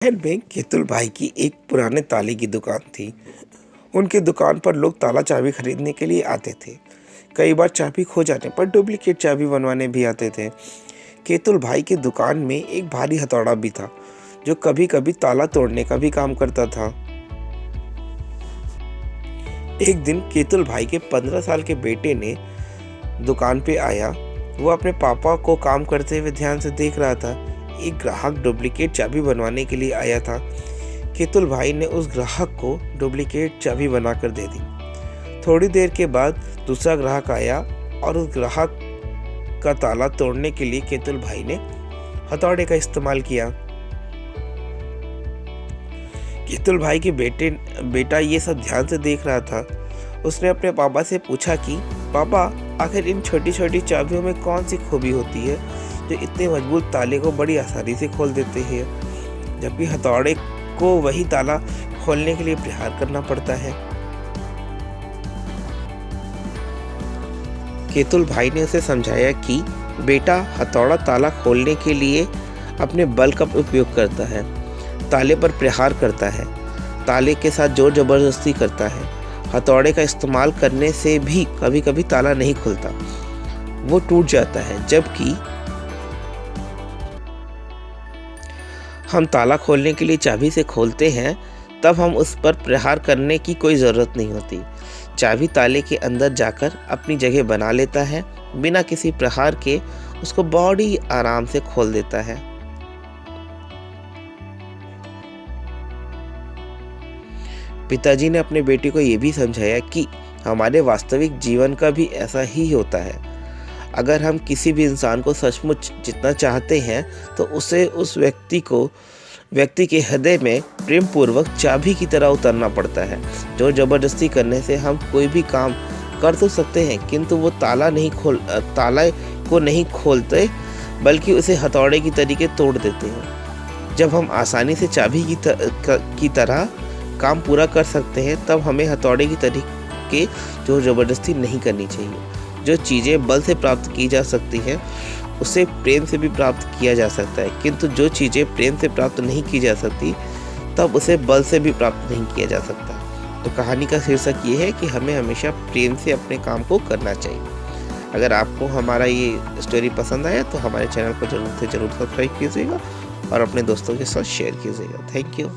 शहर में केतुल भाई की एक पुराने ताले की दुकान थी। उनकी दुकान पर लोग ताला चाबी खरीदने के लिए आते थे। कई बार चाबी खो जाने पर डुप्लीकेट चाबी बनवाने भी आते थे। केतुल भाई की दुकान में एक भारी हथौड़ा भी था, जो कभी कभी ताला तोड़ने का भी काम करता था। एक दिन केतुल भाई के 15 साल के बेटे ने दुकान पे आया। वो अपने पापा को काम करते हुए ध्यान से देख रहा था। एक ग्राहक डुप्लीकेट चाबी बनवाने के लिए आया था। केतुल भाई ने उस ग्राहक को डुप्लीकेट चाबी बनाकर दे दी। थोड़ी देर के बाद दूसरा ग्राहक आया और उस ग्राहक का ताला तोड़ने के लिए केतुल भाई ने हथौड़े का इस्तेमाल किया। केतुल भाई के बेटा ये सब ध्यान से देख रहा था। उसने अपने पापा से पूछा कि पापा, आखिर इन छोटी छोटी चाबियों में कौन सी खूबी होती है जो इतने मजबूत ताले को बड़ी आसानी से खोल देते हैं, जबकि हथौड़े को वही ताला खोलने के लिए प्रहार करना पड़ता है। केतुल भाई ने उसे समझाया कि बेटा, हथौड़ा ताला खोलने के लिए अपने बल का उपयोग करता है, ताले पर प्रहार करता है, ताले के साथ जोर जबरदस्ती करता है। हथौड़े का इस्तेमाल करने से भी कभी कभी ताला नहीं खुलता, वो टूट जाता है। जबकि हम ताला खोलने के लिए चाबी से खोलते हैं, तब हम उस पर प्रहार करने की कोई ज़रूरत नहीं होती। चाबी ताले के अंदर जाकर अपनी जगह बना लेता है, बिना किसी प्रहार के उसको बड़ी आराम से खोल देता है। पिताजी ने अपने बेटे को ये भी समझाया कि हमारे वास्तविक जीवन का भी ऐसा ही होता है। अगर हम किसी भी इंसान को सचमुच जितना चाहते हैं, तो उसे उस व्यक्ति के हृदय में प्रेम पूर्वक चाबी की तरह उतरना पड़ता है। जो जबरदस्ती करने से हम कोई भी काम कर तो सकते हैं, किंतु वो ताला को नहीं खोलते, बल्कि उसे हथौड़े की तरीके तोड़ देते हैं। जब हम आसानी से चाबी की तरह काम पूरा कर सकते हैं, तब हमें हथौड़े की तरीके जो जबरदस्ती नहीं करनी चाहिए। जो चीज़ें बल से प्राप्त की जा सकती हैं, उसे प्रेम से भी प्राप्त किया जा सकता है, किंतु जो चीज़ें प्रेम से प्राप्त नहीं की जा सकती, तब उसे बल से भी प्राप्त नहीं किया जा सकता। तो कहानी का शीर्षक ये है कि हमें हमेशा प्रेम से अपने काम को करना चाहिए। अगर आपको हमारा ये स्टोरी पसंद आया तो हमारे चैनल को जरूर से जरूर सब्सक्राइब कीजिएगा और अपने दोस्तों के साथ शेयर कीजिएगा। Thank you.